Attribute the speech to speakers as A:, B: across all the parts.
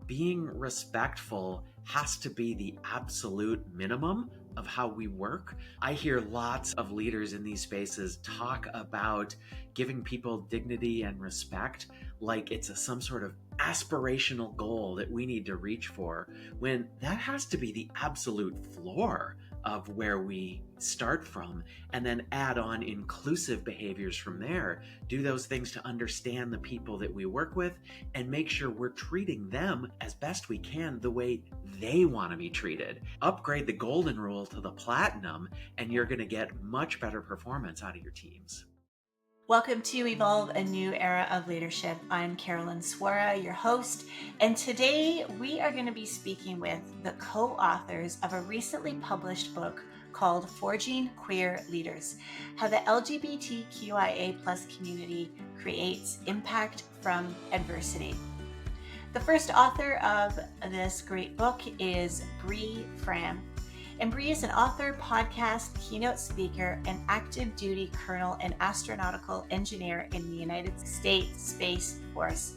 A: being respectful has to be the absolute minimum of how we work. I hear lots of leaders in these spaces talk about giving people dignity and respect like it's some sort of aspirational goal that we need to reach for, when that has to be the absolute floor of where we start from, and then add on inclusive behaviors from there. Do those things to understand the people that we work with and make sure we're treating them as best we can the way they want to be treated. Upgrade the golden rule to the platinum, and you're going to get much better performance out of your teams.
B: Welcome to Evolve, a New Era of Leadership. I'm Carolyn Swora, your host, and today we are going to be speaking with the co-authors of a recently published book called Forging Queer Leaders: How the LGBTQIA Community Creates Impact from Adversity. The first author of this great book is Bree Fram. And Bree is an author, podcast, keynote speaker, and active duty colonel and astronautical engineer in the United States Space Force.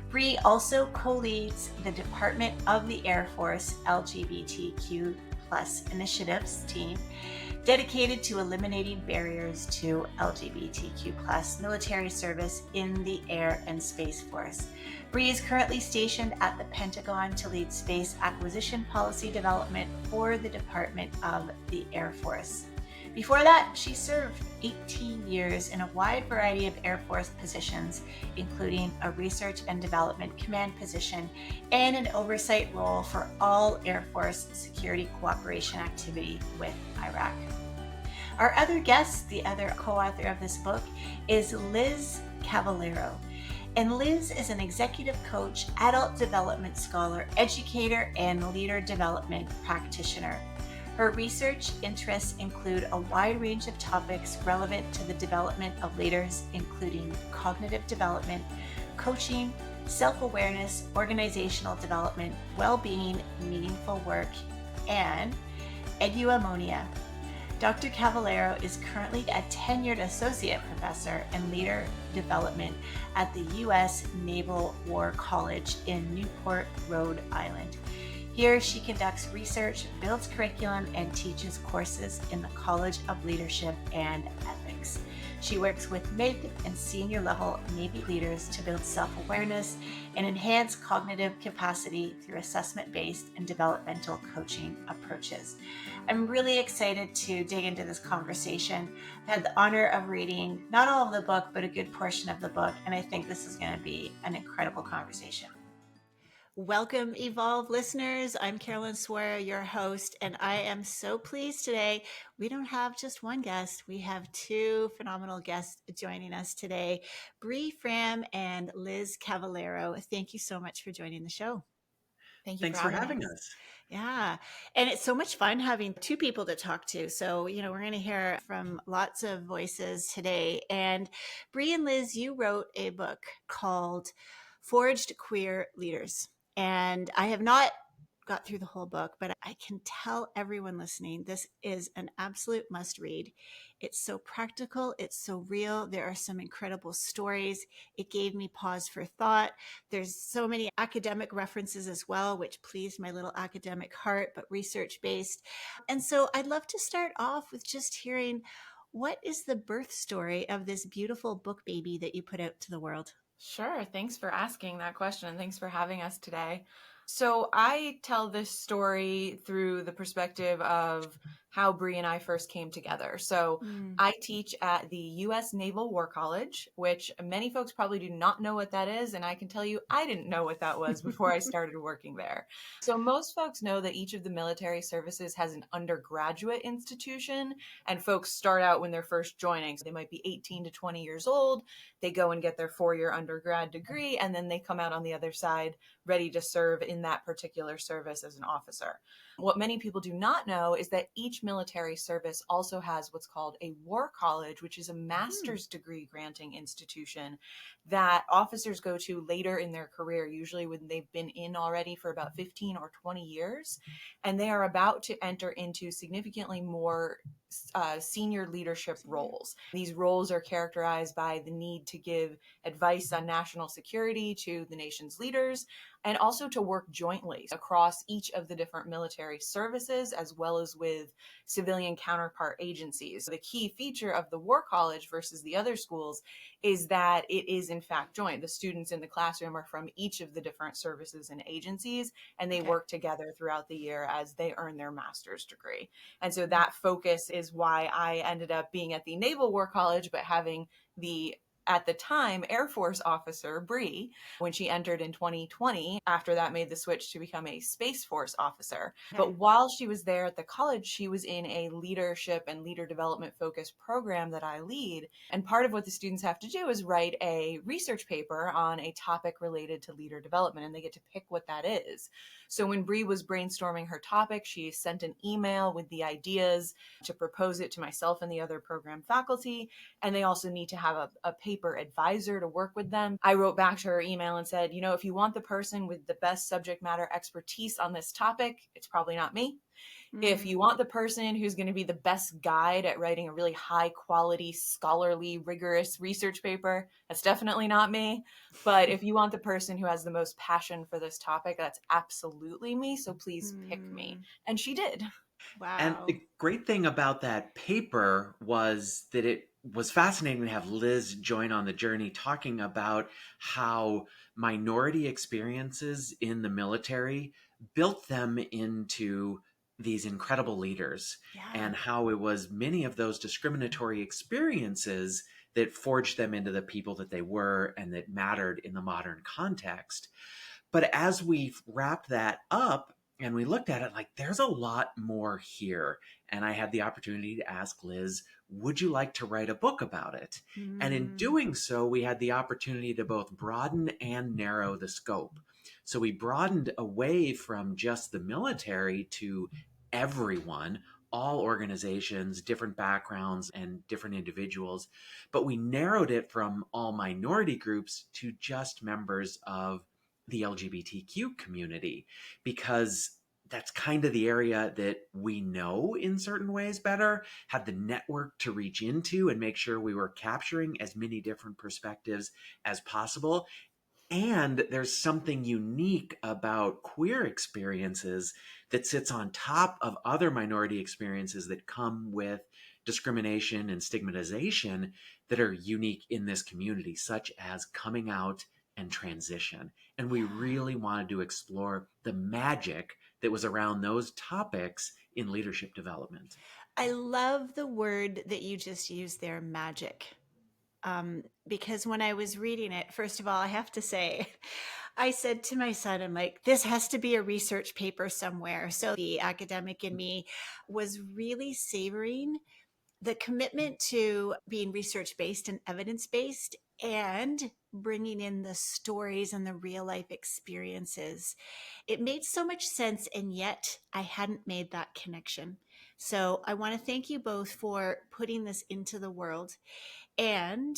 B: Bree also co-leads the Department of the Air Force LGBTQ+ initiatives team, dedicated to eliminating barriers to LGBTQ+ military service in the Air and Space Force. Bree is currently stationed at the Pentagon to lead space acquisition policy development for the Department of the Air Force. Before that, she served 18 years in a wide variety of Air Force positions, including a research and development command position and an oversight role for all Air Force security cooperation activity with Iraq. Our other guest, the other co-author of this book, is Liz Cavallaro. And Liz is an executive coach, adult development scholar, educator, and leader development practitioner. Her research interests include a wide range of topics relevant to the development of leaders, including cognitive development, coaching, self-awareness, organizational development, well-being, meaningful work, and eduammonia. Dr. Cavallaro is currently a tenured associate professor in leader development at the U.S. Naval War College in Newport, Rhode Island. Here, she conducts research, builds curriculum, and teaches courses in the College of Leadership and Ethics. She works with mid and senior level Navy leaders to build self-awareness and enhance cognitive capacity through assessment-based and developmental coaching approaches. I'm really excited to dig into this conversation. I've had the honor of reading not all of the book, but a good portion of the book, and I think this is going to be an incredible conversation. Welcome, Evolve listeners. I'm Carolyn Swora, your host, and I am so pleased today. We don't have just one guest. We have two phenomenal guests joining us today, Bree Fram and Liz Cavallaro. Thank you so much for joining the show.
A: Thanks for having us.
B: Yeah. And it's so much fun having two people to talk to. So, we're going to hear from lots of voices today. And Bree and Liz, you wrote a book called Forged Queer Leaders. And I have not got through the whole book, but I can tell everyone listening, this is an absolute must read. It's so practical. It's so real. There are some incredible stories. It gave me pause for thought. There's so many academic references as well, which pleased my little academic heart, but research-based. And so I'd love to start off with just hearing, what is the birth story of this beautiful book baby that you put out to the world?
C: Sure. Thanks for asking that question, and thanks for having us today. So I tell this story through the perspective of how Bree and I first came together. So I teach at the U.S. Naval War College, which many folks probably do not know what that is. And I can tell you, I didn't know what that was before I started working there. So most folks know that each of the military services has an undergraduate institution, and folks start out when they're first joining. So they might be 18 to 20 years old. They go and get their 4-year undergrad degree, and then they come out on the other side ready to serve in that particular service as an officer. What many people do not know is that each military service also has what's called a war college, which is a master's degree granting institution that officers go to later in their career, usually when they've been in already for about 15 or 20 years, and they are about to enter into significantly more senior leadership roles. These roles are characterized by the need to give advice on national security to the nation's leaders, and also to work work jointly across each of the different military services, as well as with civilian counterpart agencies. The key feature of the War College versus the other schools is that it is in fact joint. The students in the classroom are from each of the different services and agencies, and they work together throughout the year as they earn their master's degree. And so that focus is why I ended up being at the Naval War College, but having the, at the time, Air Force officer, Bree, when she entered in 2020, after that made the switch to become a Space Force officer.
B: Okay.
C: But while she was there at the college, she was in a leadership and leader development focused program that I lead. And part of what the students have to do is write a research paper on a topic related to leader development, and they get to pick what that is. So when Bree was brainstorming her topic, she sent an email with the ideas to propose it to myself and the other program faculty. And they also need to have a paper advisor to work with them. I wrote back to her email and said, if you want the person with the best subject matter expertise on this topic, it's probably not me. If you want the person who's going to be the best guide at writing a really high quality, scholarly, rigorous research paper, that's definitely not me. But if you want the person who has the most passion for this topic, that's absolutely me. So please pick me. And she did.
B: Wow.
A: And the great thing about that paper was that it was fascinating to have Liz join on the journey, talking about how minority experiences in the military built them into these incredible leaders, and how it was many of those discriminatory experiences that forged them into the people that they were and that mattered in the modern context. But as we wrapped that up and we looked at it, like, there's a lot more here. And I had the opportunity to ask Liz, would you like to write a book about it? And in doing so, we had the opportunity to both broaden and narrow the scope. So we broadened away from just the military to everyone, all organizations, different backgrounds, and different individuals. But we narrowed it from all minority groups to just members of the LGBTQ community, because that's kind of the area that we know in certain ways better, had the network to reach into and make sure we were capturing as many different perspectives as possible. And there's something unique about queer experiences that sits on top of other minority experiences that come with discrimination and stigmatization that are unique in this community, such as coming out and transition. And we really wanted to explore the magic that was around those topics in leadership development.
B: I love the word that you just used there, magic. Because when I was reading it, first of all, I have to say, I said to my son, I'm like, this has to be a research paper somewhere. So the academic in me was really savoring the commitment to being research-based and evidence-based, and bringing in the stories and the real life experiences. It made so much sense, and yet I hadn't made that connection. So I want to thank you both for putting this into the world. And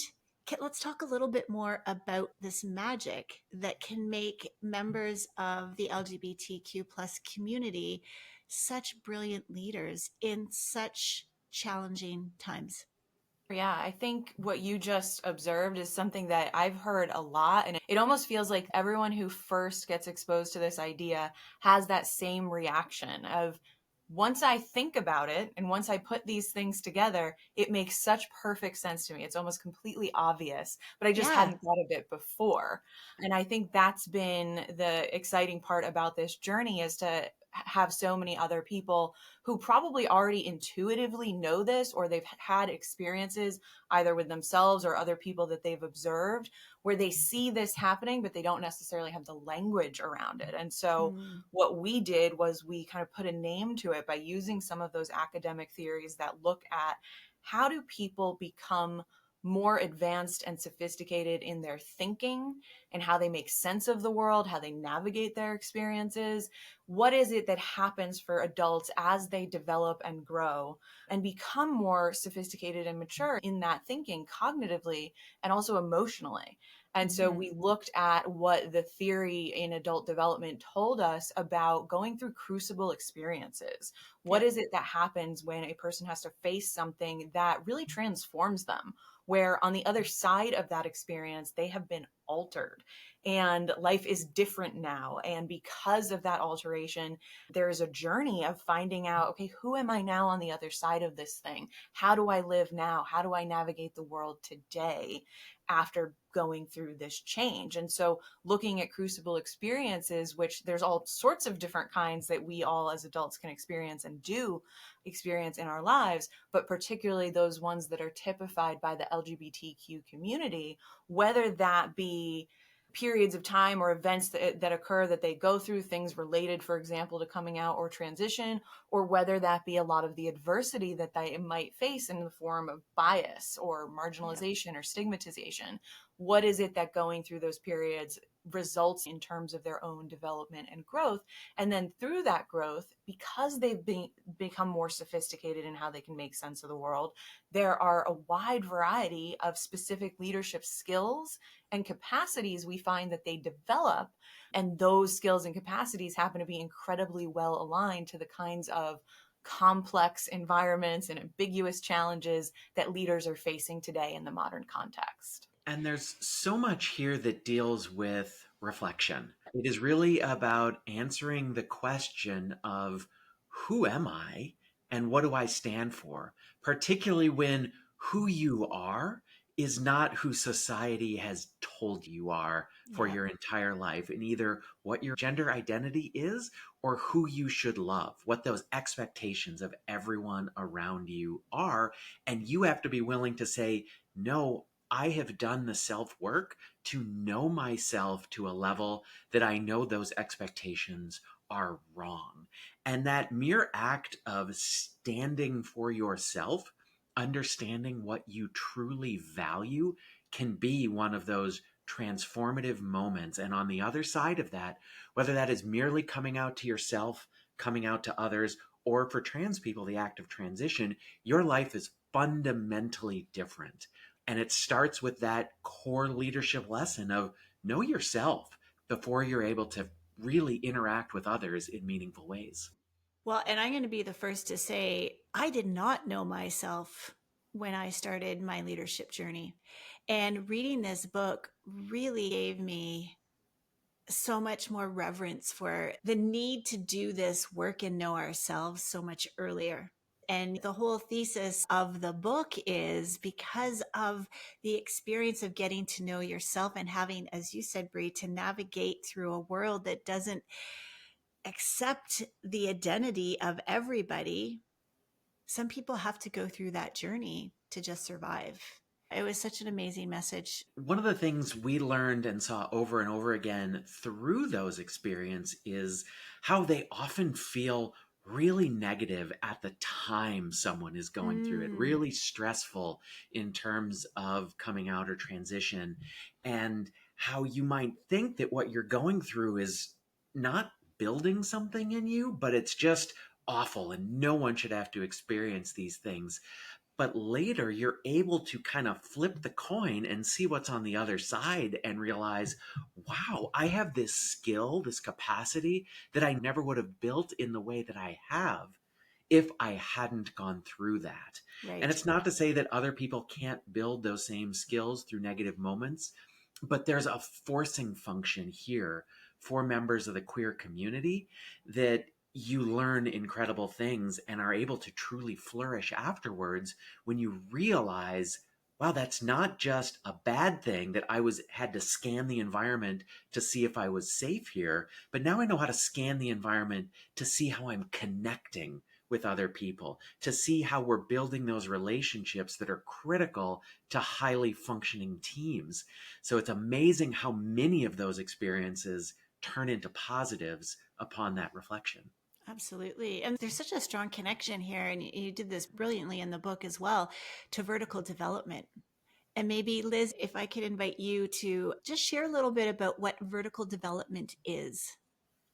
B: let's talk a little bit more about this magic that can make members of the LGBTQ plus community such brilliant leaders in such challenging times.
C: Yeah, I think what you just observed is something that I've heard a lot. And it almost feels like everyone who first gets exposed to this idea has that same reaction of, once I think about it and once I put these things together, it makes such perfect sense to me. It's almost completely obvious, but I just hadn't thought of it before. And I think that's been the exciting part about this journey, is to have so many other people who probably already intuitively know this, or they've had experiences either with themselves or other people that they've observed where they see this happening, but they don't necessarily have the language around it. And so what we did was we kind of put a name to it by using some of those academic theories that look at how do people become more advanced and sophisticated in their thinking and how they make sense of the world, how they navigate their experiences. What is it that happens for adults as they develop and grow and become more sophisticated and mature in that thinking cognitively and also emotionally? And so we looked at what the theory in adult development told us about going through crucible experiences. What is it that happens when a person has to face something that really transforms them, where on the other side of that experience, they have been altered? and life is different now. And because of that alteration, there's a journey of finding out, okay, who am I now on the other side of this thing? How do I live now? How do I navigate the world today after going through this change? And so looking at crucible experiences, which there's all sorts of different kinds that we all as adults can experience and do experience in our lives, but particularly those ones that are typified by the LGBTQ community, whether that be periods of time or events that occur that they go through, things related, for example, to coming out or transition, or whether that be a lot of the adversity that they might face in the form of bias or marginalization or stigmatization. What is it that going through those periods results in terms of their own development and growth? And then through that growth, because they've become more sophisticated in how they can make sense of the world, there are a wide variety of specific leadership skills and capacities we find that they develop. And those skills and capacities happen to be incredibly well aligned to the kinds of complex environments and ambiguous challenges that leaders are facing today in the modern context.
A: And there's so much here that deals with reflection. It is really about answering the question of who am I and what do I stand for, particularly when who you are is not who society has told you are for your entire life, and either what your gender identity is or who you should love, what those expectations of everyone around you are. And you have to be willing to say, no, I have done the self work to know myself to a level that I know those expectations are wrong. And that mere act of standing for yourself, understanding what you truly value, can be one of those transformative moments. And on the other side of that, whether that is merely coming out to yourself, coming out to others, or for trans people, the act of transition, your life is fundamentally different. And it starts with that core leadership lesson of know yourself before you're able to really interact with others in meaningful ways.
B: Well, and I'm going to be the first to say, I did not know myself when I started my leadership journey. And reading this book really gave me so much more reverence for the need to do this work and know ourselves so much earlier. And the whole thesis of the book is because of the experience of getting to know yourself and having, as you said, Bree, to navigate through a world that doesn't accept the identity of everybody. Some people have to go through that journey to just survive. It was such an amazing message.
A: One of the things we learned and saw over and over again through those experiences is how they often feel really negative at the time someone is going through it, really stressful in terms of coming out or transition, and how you might think that what you're going through is not building something in you, but it's just awful and no one should have to experience these things. But later you're able to kind of flip the coin and see what's on the other side and realize, wow, I have this skill, this capacity that I never would have built in the way that I have if I hadn't gone through that.
B: Right.
A: And it's not to say that other people can't build those same skills through negative moments, but there's a forcing function here for members of the queer community that you learn incredible things and are able to truly flourish afterwards when you realize, wow, that's not just a bad thing that had to scan the environment to see if I was safe here, but now I know how to scan the environment to see how I'm connecting with other people, to see how we're building those relationships that are critical to highly functioning teams. So it's amazing how many of those experiences turn into positives upon that reflection.
B: Absolutely. And there's such a strong connection here, and you did this brilliantly in the book as well, to vertical development. And maybe, Liz, if I could invite you to just share a little bit about what vertical development is.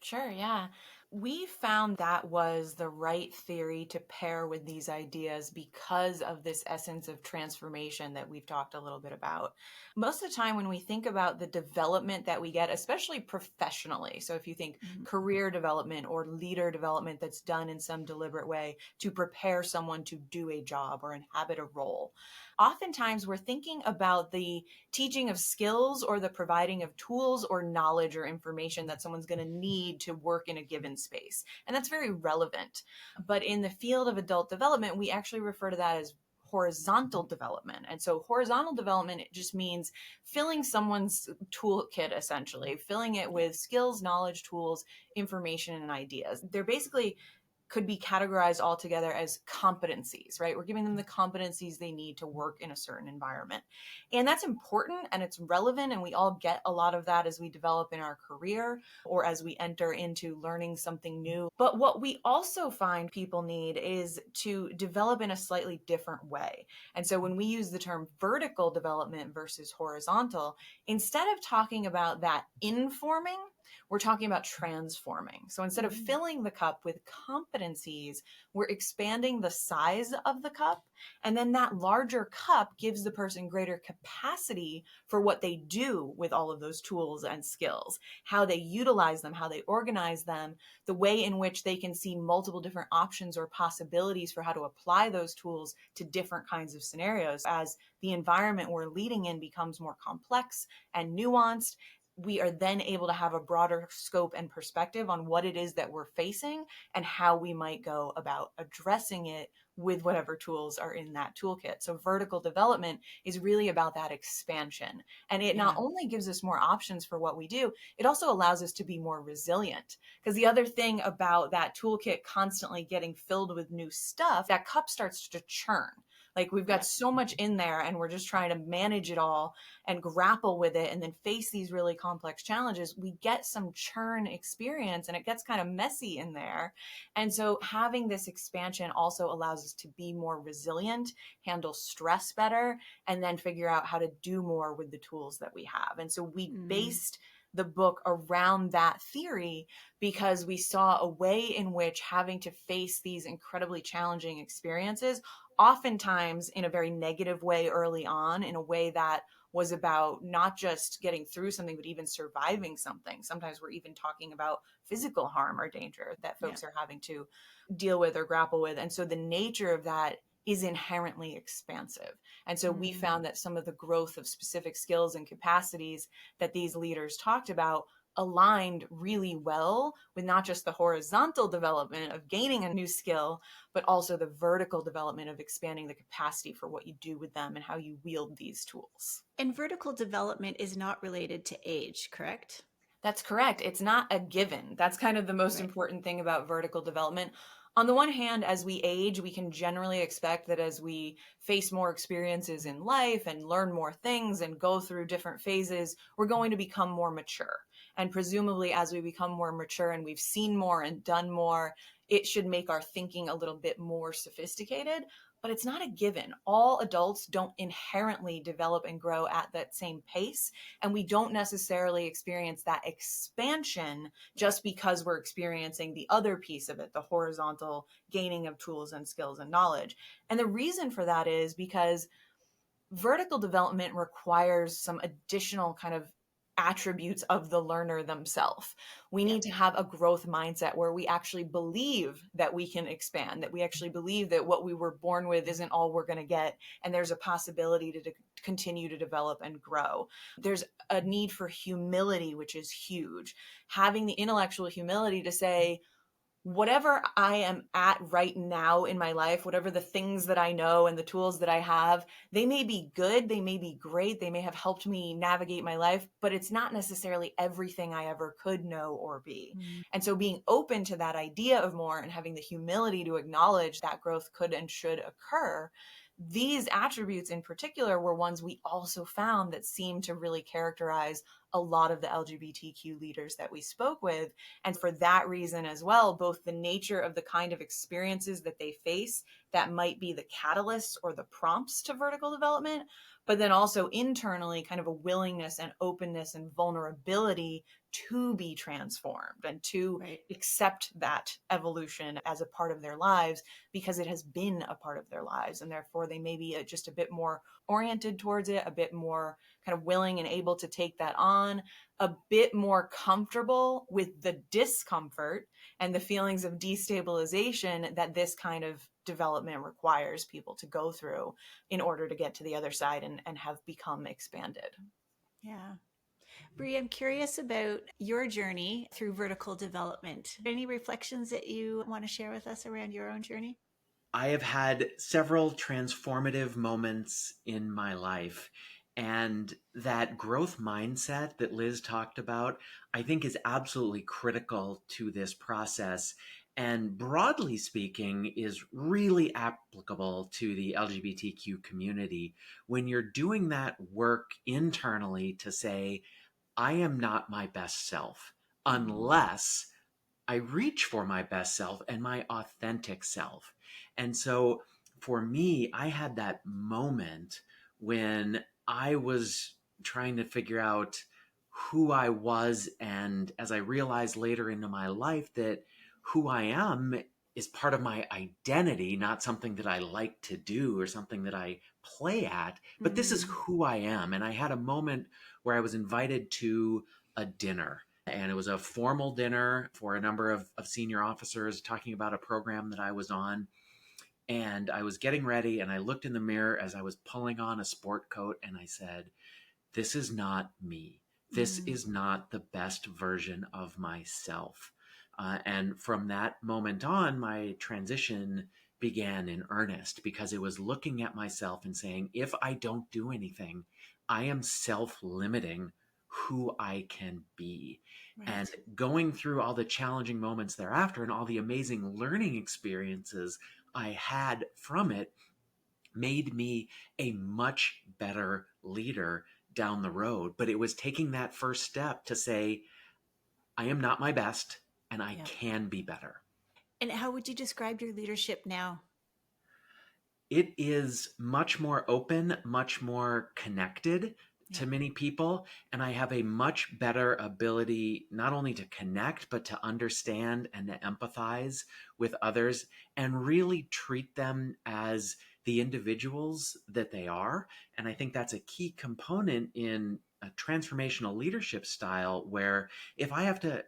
C: Sure, yeah. We found that was the right theory to pair with these ideas because of this essence of transformation that we've talked a little bit about. Most of the time when we think about the development that we get, especially professionally, so if you think career development or leader development that's done in some deliberate way to prepare someone to do a job or inhabit a role, oftentimes we're thinking about the teaching of skills or the providing of tools or knowledge or information that someone's going to need to work in a given space. And that's very relevant. But in the field of adult development, we actually refer to that as horizontal development. And so horizontal development, it just means filling someone's toolkit, essentially, filling it with skills, knowledge, tools, information, and ideas. They're basically could be categorized all together as competencies, right? We're giving them the competencies they need to work in a certain environment. And that's important and it's relevant. And we all get a lot of that as we develop in our career or as we enter into learning something new. But what we also find people need is to develop in a slightly different way. And so when we use the term vertical development versus horizontal, instead of talking about that informing, we're talking about transforming. So instead of filling the cup with competencies, we're expanding the size of the cup. And then that larger cup gives the person greater capacity for what they do with all of those tools and skills, how they utilize them, how they organize them, the way in which they can see multiple different options or possibilities for how to apply those tools to different kinds of scenarios. As the environment we're leading in becomes more complex and nuanced, we are then able to have a broader scope and perspective on what it is that we're facing and how we might go about addressing it with whatever tools are in that toolkit. So vertical development is really about that expansion. And it not only gives us more options for what we do, it also allows us to be more resilient. Because the other thing about that toolkit constantly getting filled with new stuff, that cup starts to churn. Like we've got so much in there and we're just trying to manage it all and grapple with it and then face these really complex challenges. We get some churn experience and it gets kind of messy in there. And so having this expansion also allows us to be more resilient, handle stress better, and then figure out how to do more with the tools that we have. And so we based the book around that theory because we saw a way in which having to face these incredibly challenging experiences, oftentimes in a very negative way early on, in a way that was about not just getting through something, but even surviving something. Sometimes we're even talking about physical harm or danger that folks are having to deal with or grapple with. And so the nature of that is inherently expansive. And so we found that some of the growth of specific skills and capacities that these leaders talked about aligned really well with not just the horizontal development of gaining a new skill, but also the vertical development of expanding the capacity for what you do with them and how you wield these tools.
B: And vertical development is not related to age, correct?
C: That's correct. It's not a given. That's kind of the most important thing about vertical development. On the one hand, as we age, we can generally expect that as we face more experiences in life and learn more things and go through different phases, we're going to become more mature. And presumably, as we become more mature and we've seen more and done more, it should make our thinking a little bit more sophisticated. But it's not a given. All adults don't inherently develop and grow at that same pace. And we don't necessarily experience that expansion just because we're experiencing the other piece of it, the horizontal gaining of tools and skills and knowledge. And the reason for that is because vertical development requires some additional kind of attributes of the learner themselves. We need to have a growth mindset where we actually believe that we can expand, that we actually believe that what we were born with isn't all we're going to get, and there's a possibility to continue to develop and grow. There's a need for humility, which is huge. Having the intellectual humility to say, whatever I am at right now in my life, whatever the things that I know and the tools that I have, they may be good, they may be great, they may have helped me navigate my life, but it's not necessarily everything I ever could know or be. And so being open to that idea of more and having the humility to acknowledge that growth could and should occur, these attributes in particular were ones we also found that seemed to really characterize a lot of the LGBTQ leaders that we spoke with. And for that reason as well, both the nature of the kind of experiences that they face that might be the catalysts or the prompts to vertical development, but then also internally kind of a willingness and openness and vulnerability to be transformed and to accept that evolution as a part of their lives, because it has been a part of their lives. And therefore they may be just a bit more oriented towards it, a bit more kind of willing and able to take that on, a bit more comfortable with the discomfort and the feelings of destabilization that this kind of development requires people to go through in order to get to the other side and have become expanded.
B: Yeah. Bree, I'm curious about your journey through vertical development. Any reflections that you want to share with us around your own journey?
A: I have had several transformative moments in my life. And that growth mindset that Liz talked about, I think is absolutely critical to this process. And broadly speaking, is really applicable to the LGBTQ community when you're doing that work internally to say, I am not my best self unless I reach for my best self and my authentic self. And so for me, I had that moment when I was trying to figure out who I was. And as I realized later into my life that who I am is part of my identity, not something that I like to do or something that I play at, but this is who I am. And I had a moment where I was invited to a dinner, and it was a formal dinner for a number of senior officers talking about a program that I was on. And I was getting ready and I looked in the mirror as I was pulling on a sport coat and I said, this is not me. This is not the best version of myself. And from that moment on, my transition began in earnest, because it was looking at myself and saying, if I don't do anything, I am self-limiting who I can be.
B: Right.
A: And going through all the challenging moments thereafter and all the amazing learning experiences I had from it made me a much better leader down the road. But it was taking that first step to say, I am not my best and I can be better.
B: And how would you describe your leadership now?
A: It is much more open, much more connected to many people. And I have a much better ability not only to connect, but to understand and to empathize with others and really treat them as the individuals that they are. And I think that's a key component in a transformational leadership style, where if I have to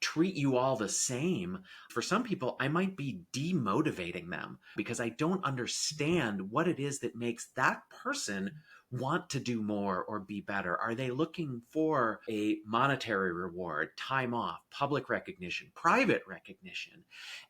A: treat you all the same, for some people, I might be demotivating them because I don't understand what it is that makes that person want to do more or be better. Are they looking for a monetary reward, time off, public recognition, private recognition?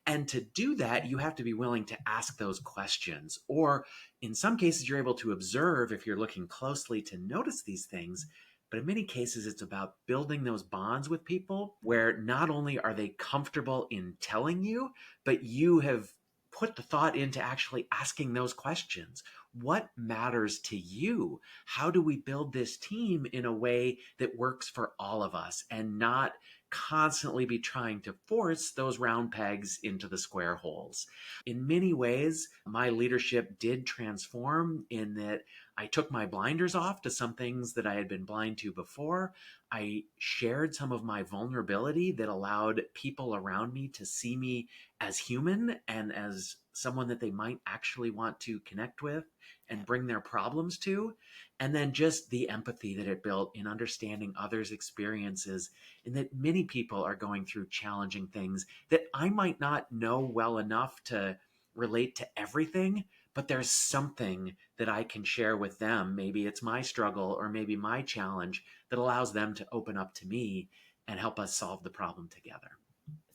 A: And to do that, you have to be willing to ask those questions. Or in some cases, you're able to observe if you're looking closely to notice these things. But in many cases, it's about building those bonds with people where not only are they comfortable in telling you, but you have put the thought into actually asking those questions. What matters to you? How do we build this team in a way that works for all of us and not constantly be trying to force those round pegs into the square holes? In many ways, my leadership did transform in that I took my blinders off to some things that I had been blind to before. I shared some of my vulnerability that allowed people around me to see me as human and as someone that they might actually want to connect with and bring their problems to. And then just the empathy that it built in understanding others' experiences, and that many people are going through challenging things that I might not know well enough to relate to everything, but there's something that I can share with them. Maybe it's my struggle or maybe my challenge that allows them to open up to me and help us solve the problem together.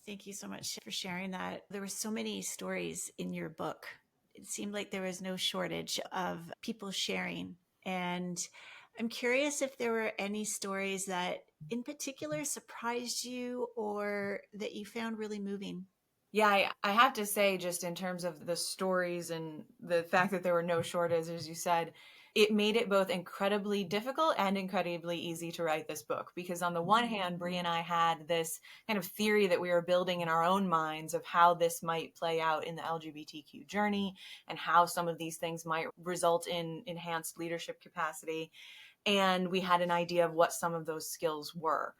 B: Thank you so much for sharing that. There were so many stories in your book. It seemed like there was no shortage of people sharing. And I'm curious if there were any stories that in particular surprised you or that you found really moving.
C: Yeah, I have to say, just in terms of the stories and the fact that there were no shortages, as you said, it made it both incredibly difficult and incredibly easy to write this book. Because on the one hand, Bree and I had this kind of theory that we were building in our own minds of how this might play out in the LGBTQ journey and how some of these things might result in enhanced leadership capacity. And we had an idea of what some of those skills were.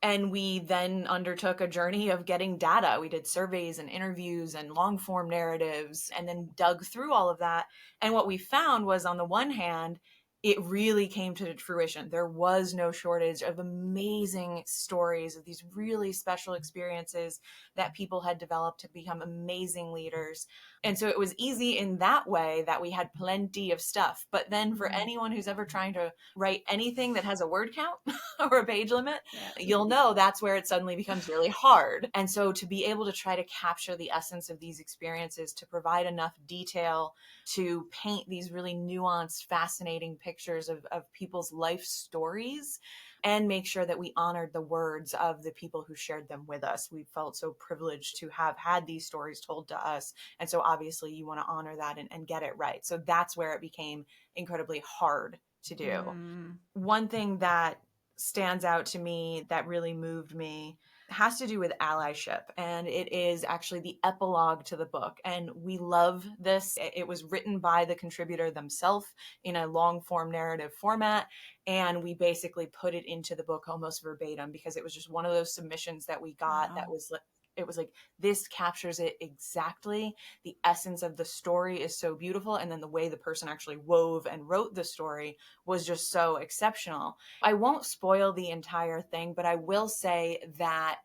C: And we then undertook a journey of getting data. We did surveys and interviews and long form narratives, and then dug through all of that. And what we found was, on the one hand, it really came to fruition. There was no shortage of amazing stories of these really special experiences that people had developed to become amazing leaders. And so it was easy in that way that we had plenty of stuff. But then for anyone who's ever trying to write anything that has a word count or a page limit, you'll know that's where it suddenly becomes really hard. And so to be able to try to capture the essence of these experiences, to provide enough detail to paint these really nuanced, fascinating pictures of people's life stories, and make sure that we honored the words of the people who shared them with us. We felt so privileged to have had these stories told to us. And so obviously you want to honor that and get it right. So that's where it became incredibly hard to do. One thing that stands out to me that really moved me has to do with allyship, and it is actually the epilogue to the book. And we love this. It was written by the contributor themselves in a long form narrative format, and we basically put it into the book almost verbatim because it was just one of those submissions that we got that was it was like, this captures it exactly. The essence of the story is so beautiful. And then the way the person actually wove and wrote the story was just so exceptional. I won't spoil the entire thing, but I will say that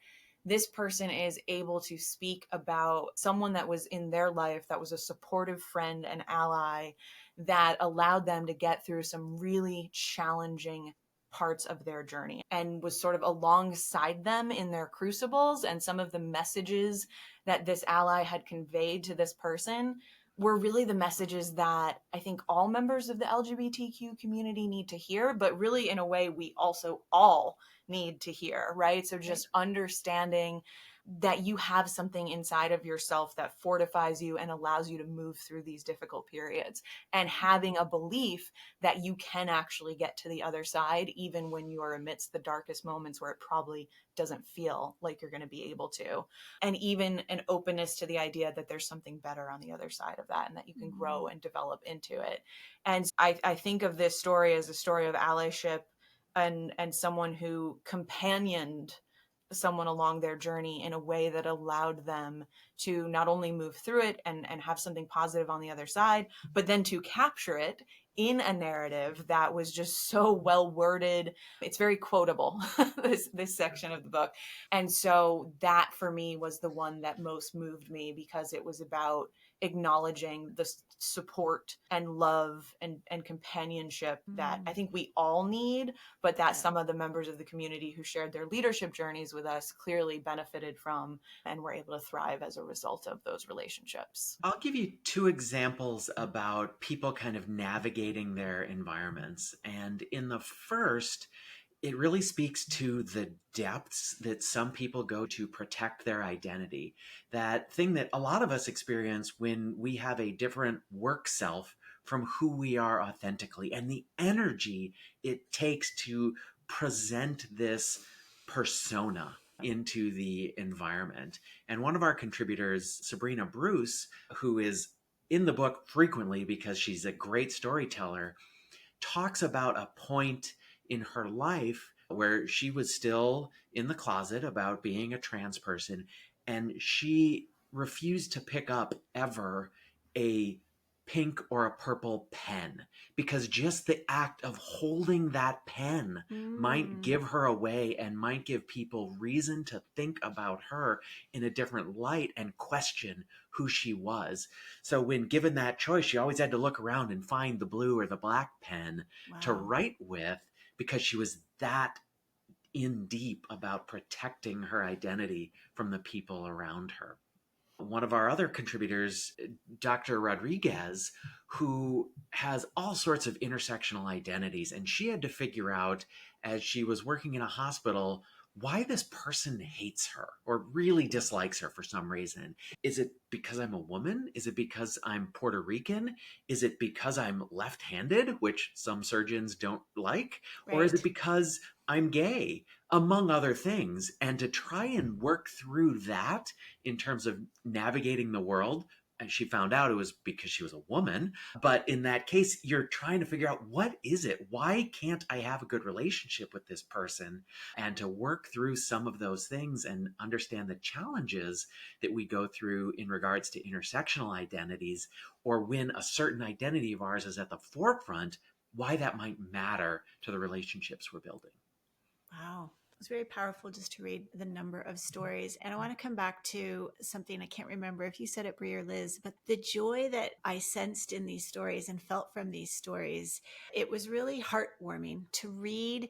C: this person is able to speak about someone that was in their life that was a supportive friend and ally that allowed them to get through some really challenging parts of their journey and was sort of alongside them in their crucibles. And some of the messages that this ally had conveyed to this person were really the messages that I think all members of the LGBTQ community need to hear, but really in a way we also all need to hear, right? So just understanding that you have something inside of yourself that fortifies you and allows you to move through these difficult periods, and having a belief that you can actually get to the other side, even when you are amidst the darkest moments where it probably doesn't feel like you're going to be able to. And even an openness to the idea that there's something better on the other side of that and that you can grow and develop into it. And I think of this story as a story of allyship and someone who companioned someone along their journey in a way that allowed them to not only move through it and have something positive on the other side, but then to capture it in a narrative that was just so well worded. It's very quotable, this section of the book. And so that for me was the one that most moved me, because it was about acknowledging the support and love and companionship that I think we all need, but that some of the members of the community who shared their leadership journeys with us clearly benefited from and were able to thrive as a result of those relationships.
A: I'll give you two examples about people kind of navigating their environments. And in the first, it really speaks to the depths that some people go to protect their identity. That thing that a lot of us experience when we have a different work self from who we are authentically, and the energy it takes to present this persona into the environment. And one of our contributors, Sabrina Bruce, who is in the book frequently because she's a great storyteller, talks about a point in her life where she was still in the closet about being a trans person, and she refused to pick up ever a pink or a purple pen, because just the act of holding that pen might give her away and might give people reason to think about her in a different light and question who she was. So when given that choice, she always had to look around and find the blue or the black pen to write with, because she was that in deep about protecting her identity from the people around her. One of our other contributors, Dr. Rodriguez, who has all sorts of intersectional identities, and she had to figure out, as she was working in a hospital, why this person hates her or really dislikes her for some reason. Is it because I'm a woman? Is it because I'm Puerto Rican? Is it because I'm left-handed, which some surgeons don't like? Or is it
B: Right.
A: because I'm gay, among other things? And to try and work through that in terms of navigating the world, and she found out it was because she was a woman. But in that case, you're trying to figure out, what is it? Why can't I have a good relationship with this person? And to work through some of those things and understand the challenges that we go through in regards to intersectional identities, or when a certain identity of ours is at the forefront, why that might matter to the relationships we're building.
B: Wow. It's very powerful just to read the number of stories. And I want to come back to something I can't remember if you said it, Bree or Liz, but the joy that I sensed in these stories and felt from these stories, it was really heartwarming to read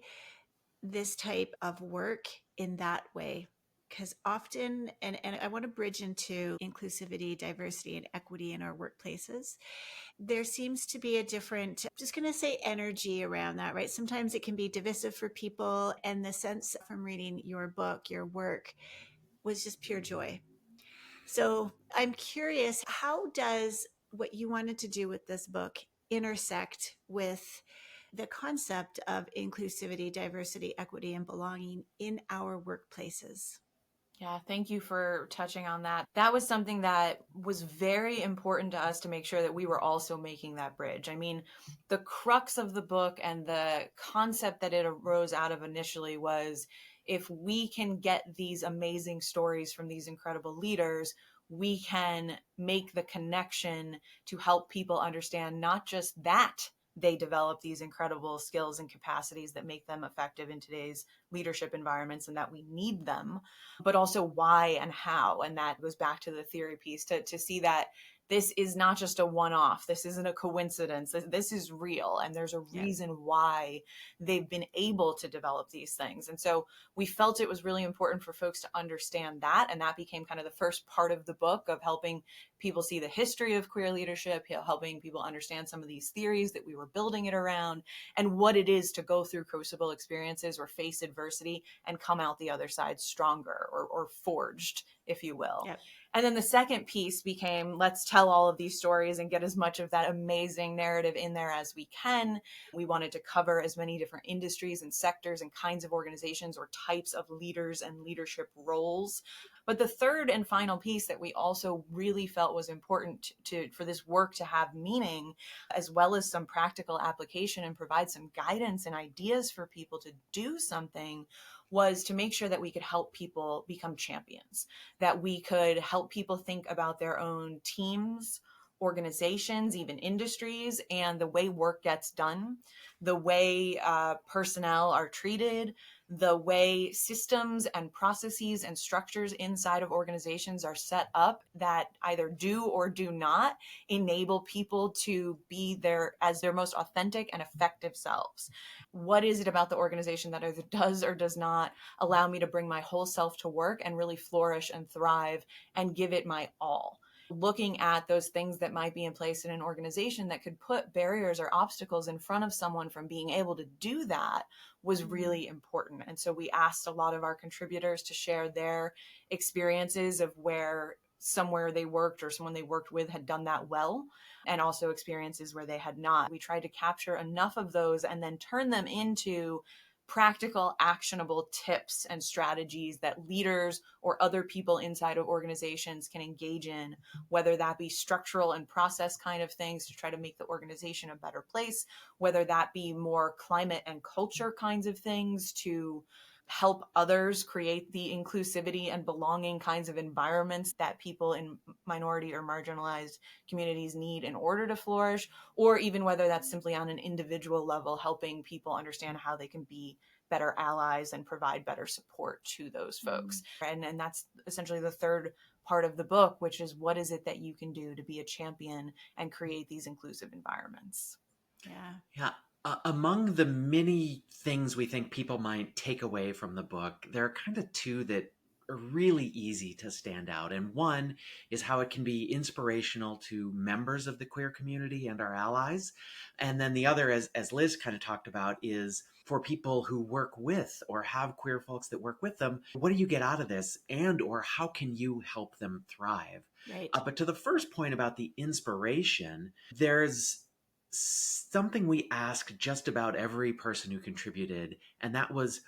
B: this type of work in that way. Because often, and I want to bridge into inclusivity, diversity, and equity in our workplaces, there seems to be a different, I'm just going to say, energy around that, right? Sometimes it can be divisive for people. And the sense from reading your book, your work, was just pure joy. So I'm curious, how does what you wanted to do with this book intersect with the concept of inclusivity, diversity, equity, and belonging in our workplaces?
C: Yeah, thank you for touching on that. That was something that was very important to us to make sure that we were also making that bridge. I mean, the crux of the book and the concept that it arose out of initially was, if we can get these amazing stories from these incredible leaders, we can make the connection to help people understand not just that they develop these incredible skills and capacities that make them effective in today's leadership environments and that we need them, but also why and how. And that goes back to the theory piece, to see that this is not just a one-off. This isn't a coincidence. This is real. And there's a
B: Yeah.
C: reason why they've been able to develop these things. And so we felt it was really important for folks to understand that. And that became kind of the first part of the book, of helping people see the history of queer leadership, helping people understand some of these theories that we were building it around, and what it is to go through crucible experiences or face adversity and come out the other side stronger, or forged, if you will.
B: Yep.
C: And then the second piece became, let's tell all of these stories and get as much of that amazing narrative in there as we can. We wanted to cover as many different industries and sectors and kinds of organizations or types of leaders and leadership roles. But the third and final piece that we also really felt was important for this work to have meaning, as well as some practical application and provide some guidance and ideas for people to do something, was to make sure that we could help people become champions, that we could help people think about their own teams, organizations, even industries, and the way work gets done, the way personnel are treated, the way systems and processes and structures inside of organizations are set up that either do or do not enable people to be their most authentic and effective selves. What is it about the organization that either does or does not allow me to bring my whole self to work and really flourish and thrive and give it my all? Looking at those things that might be in place in an organization that could put barriers or obstacles in front of someone from being able to do that was really important. And so we asked a lot of our contributors to share their experiences of where somewhere they worked or someone they worked with had done that well, and also experiences where they had not. We tried to capture enough of those and then turn them into practical, actionable tips and strategies that leaders or other people inside of organizations can engage in, whether that be structural and process kind of things to try to make the organization a better place, whether that be more climate and culture kinds of things to help others create the inclusivity and belonging kinds of environments that people in minority or marginalized communities need in order to flourish, or even whether that's simply on an individual level, helping people understand how they can be better allies and provide better support to those folks. And that's essentially the third part of the book, which is, what is it that you can do to be a champion and create these inclusive environments?
A: Yeah. Among the many things we think people might take away from the book, there are kind of two that are really easy to stand out. And one is how it can be inspirational to members of the queer community and our allies. And then the other, as Liz kind of talked about, is for people who work with or have queer folks that work with them. What do you get out of this? And or how can you help them thrive?
B: Right.
A: But to the first point about the inspiration, there's something we asked just about every person who contributed, and that was,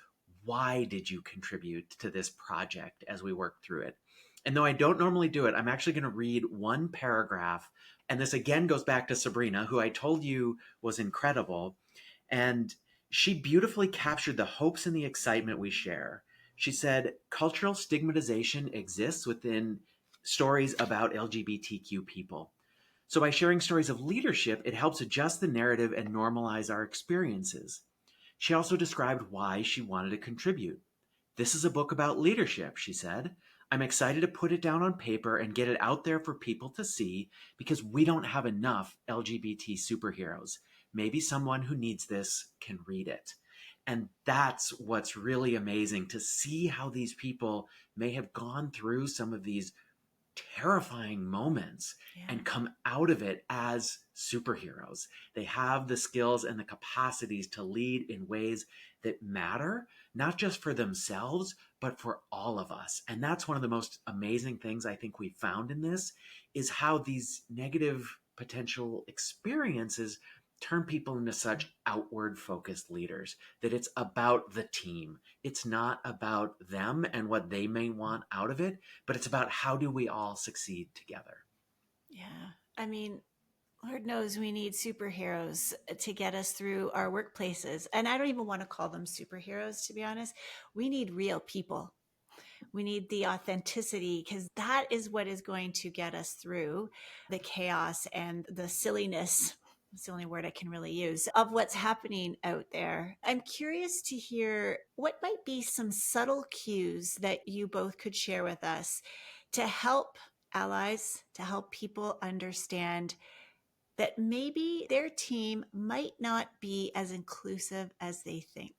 A: why did you contribute to this project as we worked through it? And though I don't normally do it, I'm actually going to read one paragraph. And this again goes back to Sabrina, who I told you was incredible. And she beautifully captured the hopes and the excitement we share. She said, cultural stigmatization exists within stories about LGBTQ people. So by sharing stories of leadership, it helps adjust the narrative and normalize our experiences. She also described why she wanted to contribute. This is a book about leadership, she said. I'm excited to put it down on paper and get it out there for people to see because we don't have enough LGBT superheroes. Maybe someone who needs this can read it. And that's what's really amazing, to see how these people may have gone through some of these terrifying moments and come out of it as superheroes. They have the skills and the capacities to lead in ways that matter, not just for themselves, but for all of us. And that's one of the most amazing things I think we found in this, is how these negative potential experiences turn people into such outward focused leaders, that it's about the team. It's not about them and what they may want out of it, but it's about how do we all succeed together.
B: Yeah. I mean, Lord knows we need superheroes to get us through our workplaces. And I don't even want to call them superheroes, to be honest. We need real people. We need the authenticity, because that is what is going to get us through the chaos and the silliness. It's the only word I can really use of what's happening out there. I'm curious to hear what might be some subtle cues that you both could share with us to help allies, to help people understand that maybe their team might not be as inclusive as they think.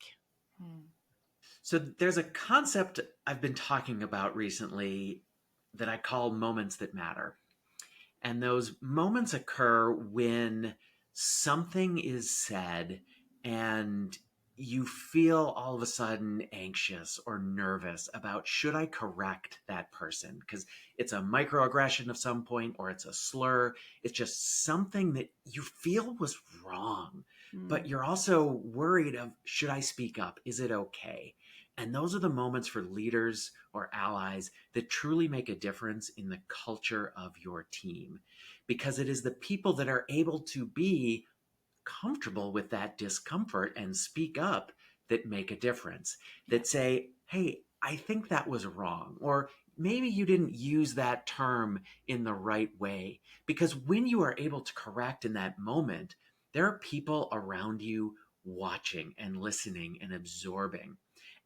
A: So there's a concept I've been talking about recently that I call moments that matter. And those moments occur when something is said and you feel all of a sudden anxious or nervous about, should I correct that person? Because it's a microaggression of some point, or it's a slur. It's just something that you feel was wrong, but you're also worried of, should I speak up? Is it okay? And those are the moments for leaders or allies that truly make a difference in the culture of your team, because it is the people that are able to be comfortable with that discomfort and speak up that make a difference, that say, hey, I think that was wrong, or maybe you didn't use that term in the right way. Because when you are able to correct in that moment, there are people around you watching and listening and absorbing.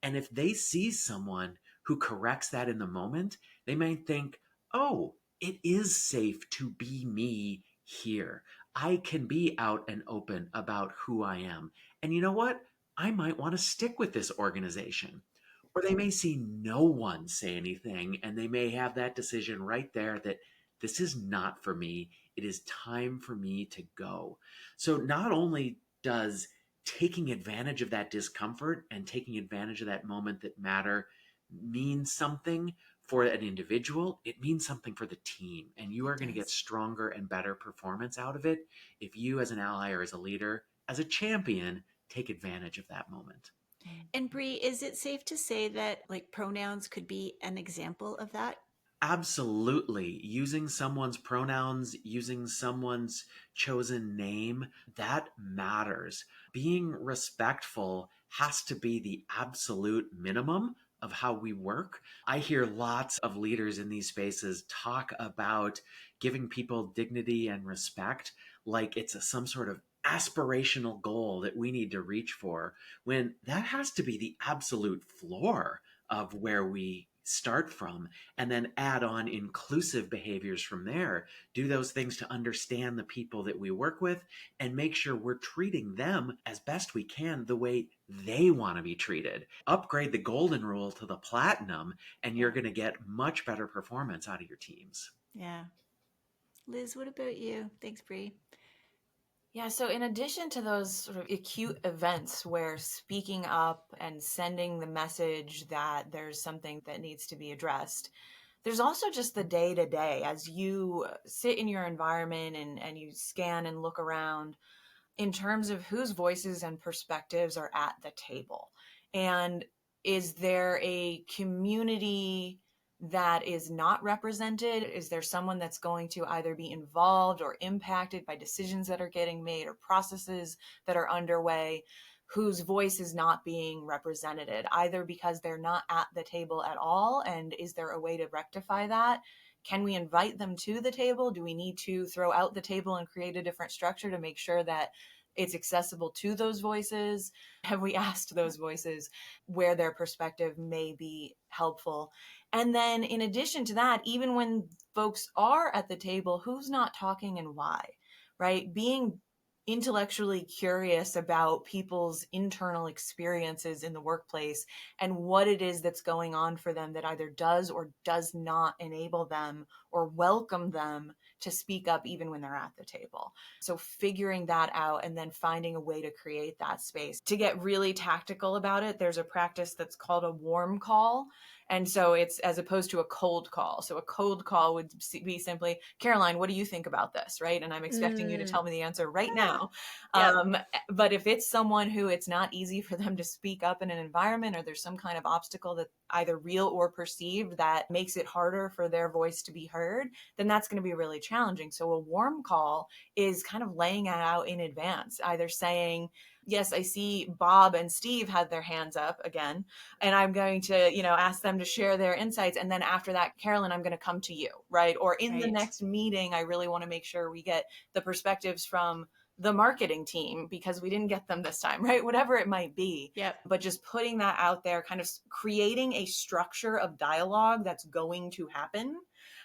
A: And if they see someone who corrects that in the moment, they might think, oh, it is safe to be me here. I can be out and open about who I am. And you know what? I might want to stick with this organization. Or they may see no one say anything, and they may have that decision right there that this is not for me. It is time for me to go. So not only does taking advantage of that discomfort and taking advantage of that moment that matter mean something for an individual, it means something for the team. And you are going to get stronger and better performance out of it if you, as an ally or as a leader, as a champion, take advantage of that moment.
B: And Bree, is it safe to say that like pronouns could be an example of that?
A: Absolutely. Using someone's pronouns, using someone's chosen name, that matters. Being respectful has to be the absolute minimum of how we work. I hear lots of leaders in these spaces talk about giving people dignity and respect like it's some sort of aspirational goal that we need to reach for, when that has to be the absolute floor of where we start from, and then add on inclusive behaviors from there. Do those things to understand the people that we work with and make sure we're treating them as best we can the way they want to be treated. Upgrade the golden rule to the platinum, and you're going to get much better performance out of your teams.
B: Yeah. Liz, what about you? Thanks, Bree.
C: Yeah, so in addition to those sort of acute events where speaking up and sending the message that there's something that needs to be addressed, there's also just the day to day as you sit in your environment and you scan and look around in terms of whose voices and perspectives are at the table. And is there a community that is not represented? Is there someone that's going to either be involved or impacted by decisions that are getting made or processes that are underway whose voice is not being represented, either because they're not at the table at all? And is there a way to rectify that? Can we invite them to the table? Do we need to throw out the table and create a different structure to make sure that it's accessible to those voices? Have we asked those voices where their perspective may be helpful? And then in addition to that, even when folks are at the table, who's not talking and why, right? Being intellectually curious about people's internal experiences in the workplace and what it is that's going on for them that either does or does not enable them or welcome them to speak up even when they're at the table. So figuring that out and then finding a way to create that space. To get really tactical about it, there's a practice that's called a warm call. And so it's as opposed to a cold call. So a cold call would be simply, Caroline, what do you think about this? Right. And I'm expecting you to tell me the answer right now.
B: Yep.
C: But if it's someone who it's not easy for them to speak up in an environment, or there's some kind of obstacle that either real or perceived that makes it harder for their voice to be heard, then that's going to be really challenging. So a warm call is kind of laying it out in advance, either saying, yes, I see Bob and Steve had their hands up again, and I'm going to, ask them to share their insights. And then after that, Carolyn, I'm going to come to you, right? Or in the next meeting, I really want to make sure we get the perspectives from the marketing team because we didn't get them this time, right? Whatever it might be.
B: Yep.
C: But just putting that out there, kind of creating a structure of dialogue that's going to happen.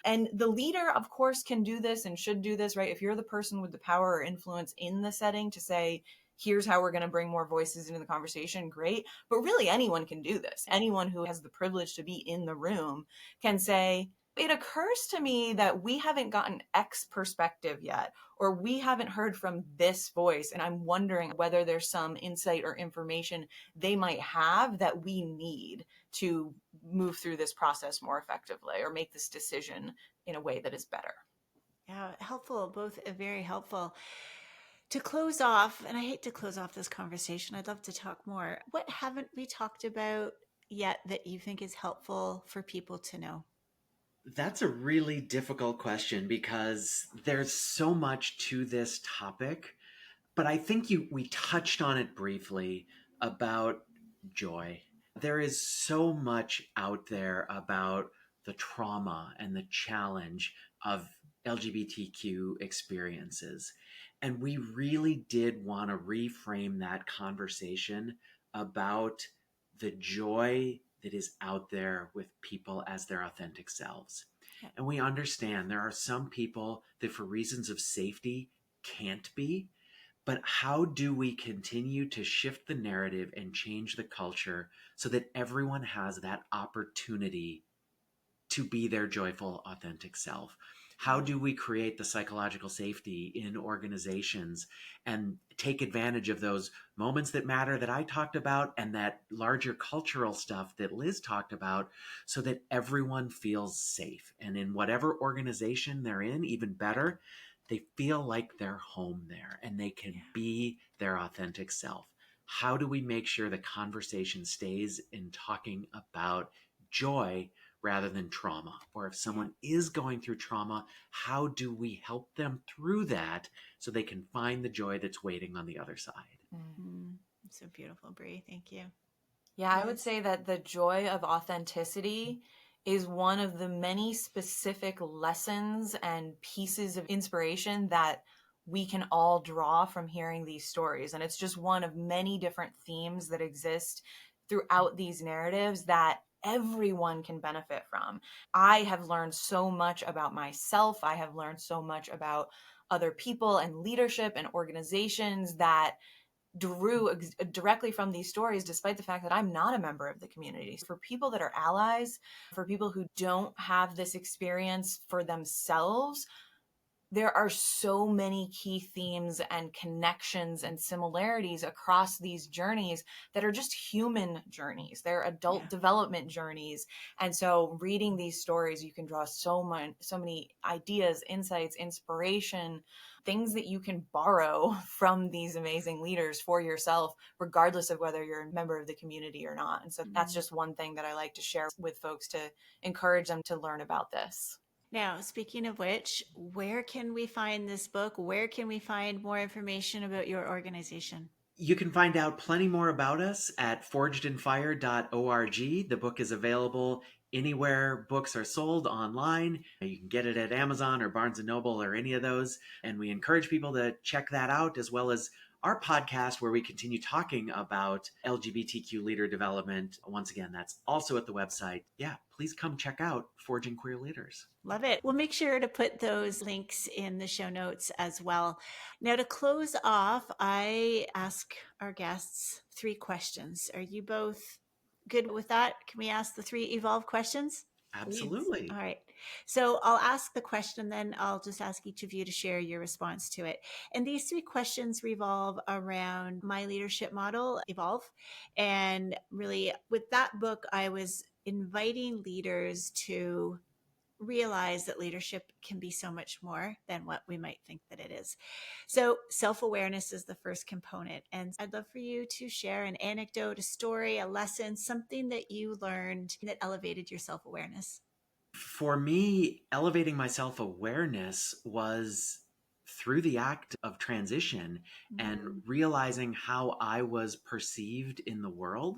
C: And the leader, of course, can do this and should do this, right? If you're the person with the power or influence in the setting to say, here's how we're going to bring more voices into the conversation, great. But really anyone can do this. Anyone who has the privilege to be in the room can say, it occurs to me that we haven't gotten X perspective yet, or we haven't heard from this voice. And I'm wondering whether there's some insight or information they might have that we need to move through this process more effectively or make this decision in a way that is better.
B: Yeah, helpful, both very helpful. To close off, and I hate to close off this conversation, I'd love to talk more. What haven't we talked about yet that you think is helpful for people to know?
A: That's a really difficult question because there's so much to this topic. But I think we touched on it briefly about joy. There is so much out there about the trauma and the challenge of LGBTQ experiences. And we really did want to reframe that conversation about the joy that is out there with people as their authentic selves.
B: Yeah.
A: And we understand there are some people that for reasons of safety can't be. But how do we continue to shift the narrative and change the culture so that everyone has that opportunity to be their joyful, authentic self? How do we create the psychological safety in organizations and take advantage of those moments that matter that I talked about and that larger cultural stuff that Liz talked about so that everyone feels safe? And in whatever organization they're in, even better, they feel like they're home there and they can be their authentic self. How do we make sure the conversation stays in talking about joy rather than trauma? Or if someone is going through trauma, how do we help them through that so they can find the joy that's waiting on the other side?
B: Mm-hmm. So beautiful, Bree. Thank you.
C: Yeah, I would say that the joy of authenticity is one of the many specific lessons and pieces of inspiration that we can all draw from hearing these stories. And it's just one of many different themes that exist throughout these narratives that everyone can benefit from. I have learned so much about myself. I have learned so much about other people and leadership and organizations that drew directly from these stories, despite the fact that I'm not a member of the community. For people that are allies, for people who don't have this experience for themselves, there are so many key themes and connections and similarities across these journeys that are just human journeys. They're adult development journeys. And so reading these stories, you can draw so many ideas, insights, inspiration, things that you can borrow from these amazing leaders for yourself, regardless of whether you're a member of the community or not. And so that's just one thing that I like to share with folks to encourage them to learn about this.
B: Now, speaking of which, where can we find this book? Where can we find more information about your organization?
A: You can find out plenty more about us at forgedinfire.org. The book is available anywhere books are sold online. You can get it at Amazon or Barnes & Noble or any of those. And we encourage people to check that out, as well as our podcast where we continue talking about LGBTQ leader development. Once again, that's also at the website. Yeah, please come check out Forging Queer Leaders.
B: Love it. We'll make sure to put those links in the show notes as well. Now, to close off, I ask our guests 3 questions. Are you both good with that? Can we ask the 3 Evolve questions?
A: Absolutely.
B: All right. So I'll ask the question, then I'll just ask each of you to share your response to it. And these 3 questions revolve around my leadership model, Evolve. And really, with that book, I was inviting leaders to realize that leadership can be so much more than what we might think that it is. So self-awareness is the first component. And I'd love for you to share an anecdote, a story, a lesson, something that you learned that elevated your self-awareness.
A: For me, elevating my self-awareness was through the act of transition and realizing how I was perceived in the world.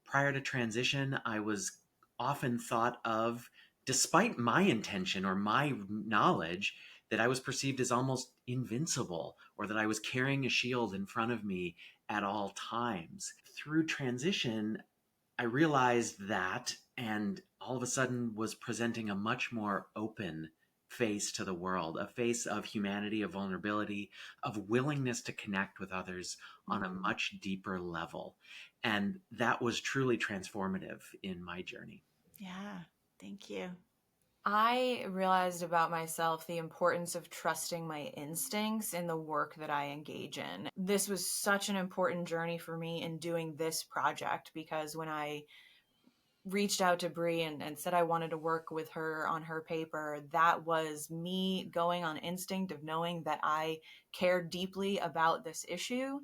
A: Prior to transition, I was often thought of, despite my intention or my knowledge, that I was perceived as almost invincible, or that I was carrying a shield in front of me at all times. Through transition, I realized that, and all of a sudden was presenting a much more open face to the world, a face of humanity, of vulnerability, of willingness to connect with others on a much deeper level. And that was truly transformative in my journey.
B: Yeah, thank you.
C: I realized about myself the importance of trusting my instincts in the work that I engage in. This was such an important journey for me in doing this project, because when I reached out to Bree and said I wanted to work with her on her paper, that was me going on instinct of knowing that I care deeply about this issue,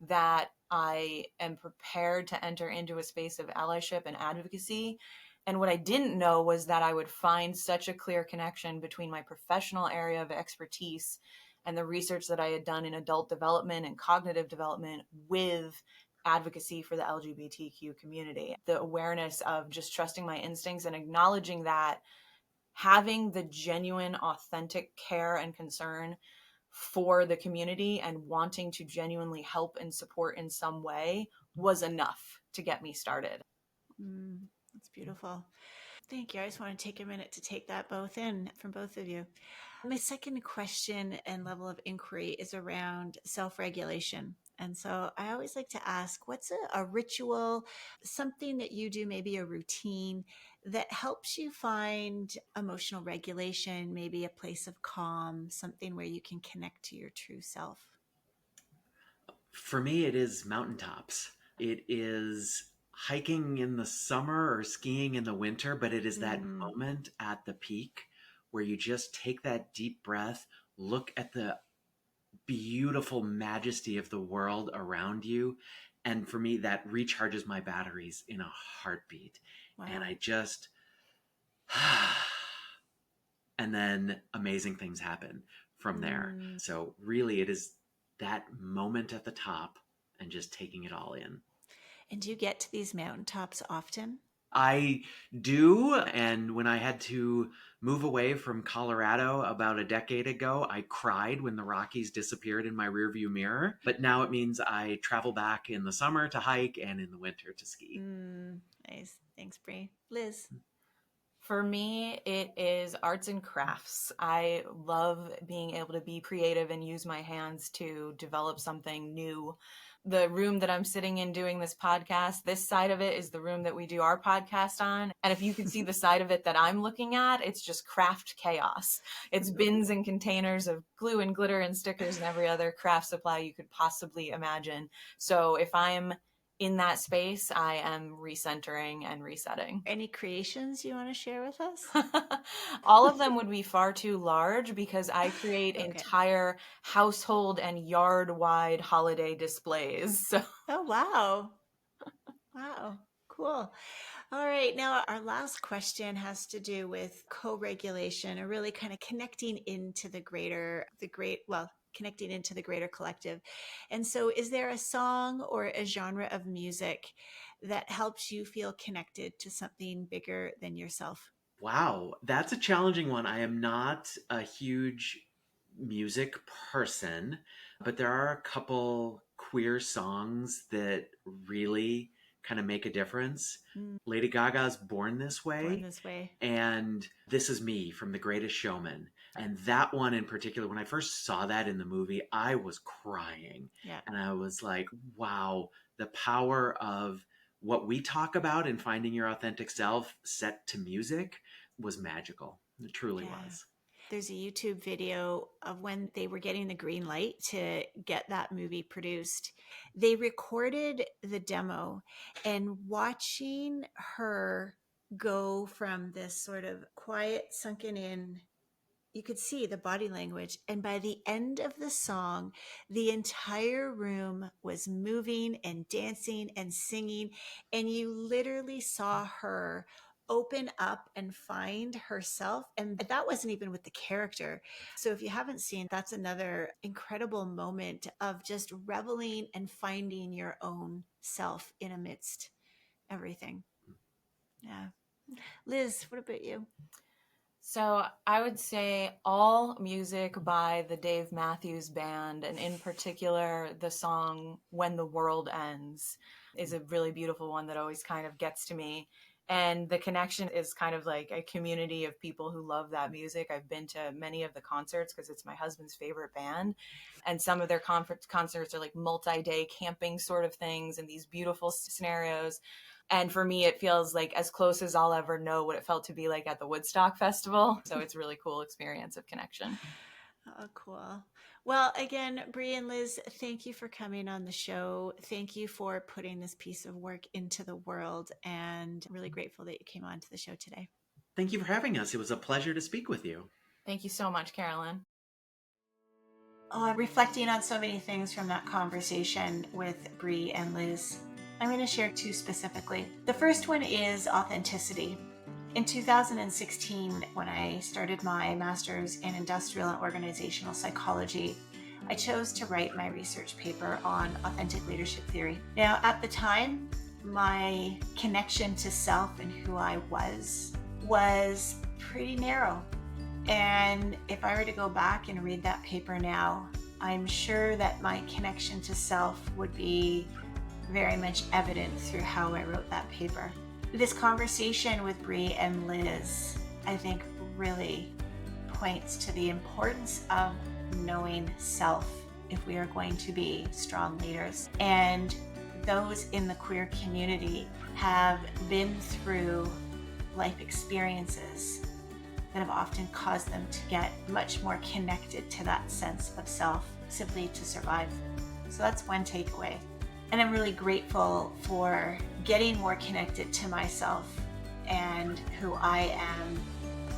C: that I am prepared to enter into a space of allyship and advocacy. And what I didn't know was that I would find such a clear connection between my professional area of expertise and the research that I had done in adult development and cognitive development with advocacy for the LGBTQ community. The awareness of just trusting my instincts and acknowledging that having the genuine, authentic care and concern for the community and wanting to genuinely help and support in some way was enough to get me started.
B: That's beautiful. Thank you. I just want to take a minute to take that both in from both of you. My second question and level of inquiry is around self-regulation. And so I always like to ask, what's a ritual, something that you do, maybe a routine that helps you find emotional regulation, maybe a place of calm, something where you can connect to your true self?
A: For me, it is mountaintops. It is hiking in the summer or skiing in the winter, but it is that moment at the peak where you just take that deep breath, look at the beautiful majesty of the world around you. And for me, that recharges my batteries in a heartbeat. Wow. And I just, and then amazing things happen from there. So really, it is that moment at the top and just taking it all in.
B: And do you get to these mountaintops often?
A: I do. And when I had to move away from Colorado about a decade ago, I cried when the Rockies disappeared in my rearview mirror. But now it means I travel back in the summer to hike and in the winter to ski.
B: Nice. Thanks, Bree. Liz?
C: For me, it is arts and crafts. I love being able to be creative and use my hands to develop something new. The room that I'm sitting in doing this podcast, this side of it is the room that we do our podcast on. And if you could see the side of it that I'm looking at, it's just craft chaos. It's bins and containers of glue and glitter and stickers and every other craft supply you could possibly imagine. So if I'm in that space, I am recentering and resetting.
B: Any creations you want to share with us?
C: All of them would be far too large because I create
B: Okay.
C: entire household and yard-wide holiday displays. So.
B: Oh, wow. Wow. Cool. All right. Now, our last question has to do with co-regulation, or really kind of connecting into connecting into the greater collective. And so is there a song or a genre of music that helps you feel connected to something bigger than yourself?
A: Wow, that's a challenging one. I am not a huge music person, but there are a couple queer songs that really kind of make a difference. Lady Gaga's Born This Way, and This Is Me from The Greatest Showman. And that one in particular, when I first saw that in the movie, I was crying.
B: Yeah.
A: And I was like, wow, the power of what we talk about in finding your authentic self set to music was magical. It truly was.
B: There's a YouTube video of when they were getting the green light to get that movie produced. They recorded the demo, and watching her go from this sort of quiet, sunken in, you could see the body language. And by the end of the song, the entire room was moving and dancing and singing. And you literally saw her open up and find herself. And that wasn't even with the character. So if you haven't seen, that's another incredible moment of just reveling and finding your own self in amidst everything. Yeah. Liz, what about you?
C: So I would say all music by the Dave Matthews Band, and in particular, the song When the World Ends is a really beautiful one that always kind of gets to me. And the connection is kind of like a community of people who love that music. I've been to many of the concerts because it's my husband's favorite band. And some of their concerts are like multi-day camping sort of things and these beautiful scenarios. And for me, it feels like as close as I'll ever know what it felt to be like at the Woodstock Festival. So it's a really cool experience of connection.
B: Oh, cool. Well, again, Bree and Liz, thank you for coming on the show. Thank you for putting this piece of work into the world, and I'm really grateful that you came on to the show today.
A: Thank you for having us. It was a pleasure to speak with you.
C: Thank you so much, Carolyn.
B: Oh, I'm reflecting on so many things from that conversation with Bree and Liz. I'm going to share two specifically. The first one is authenticity. In 2016, when I started my master's in industrial and organizational psychology, I chose to write my research paper on authentic leadership theory. Now, at the time, my connection to self and who I was pretty narrow. And if I were to go back and read that paper now, I'm sure that my connection to self would be very much evident through how I wrote that paper. This conversation with Bree and Liz, I think, really points to the importance of knowing self if we are going to be strong leaders. And those in the queer community have been through life experiences that have often caused them to get much more connected to that sense of self simply to survive. So that's one takeaway. And I'm really grateful for getting more connected to myself and who I am.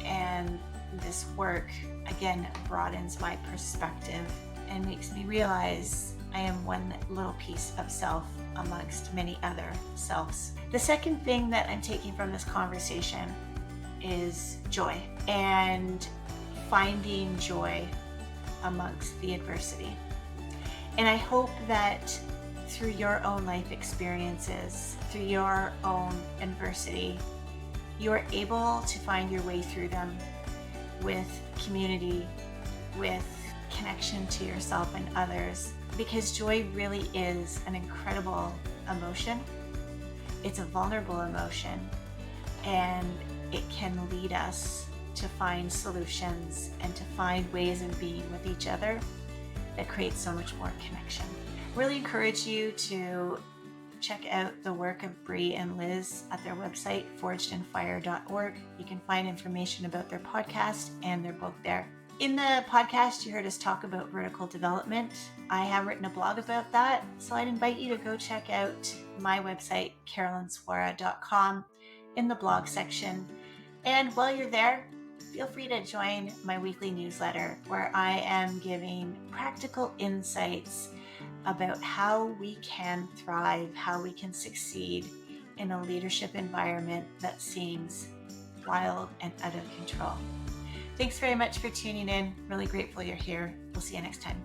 B: And this work, again, broadens my perspective and makes me realize I am one little piece of self amongst many other selves. The second thing that I'm taking from this conversation is joy, and finding joy amongst the adversity. And I hope that through your own life experiences, through your own adversity, you are able to find your way through them with community, with connection to yourself and others, because joy really is an incredible emotion. It's a vulnerable emotion, and it can lead us to find solutions and to find ways of being with each other that create so much more connection. Really encourage you to check out the work of Bree and Liz at their website, forgedinfire.org. You can find information about their podcast and their book there. In the podcast, you heard us talk about vertical development. I have written a blog about that, so I'd invite you to go check out my website, carolynswora.com, in the blog section. And while you're there, feel free to join my weekly newsletter where I am giving practical insights about how we can thrive, how we can succeed in a leadership environment that seems wild and out of control. Thanks very much for tuning in. Really grateful you're here. We'll see you next time.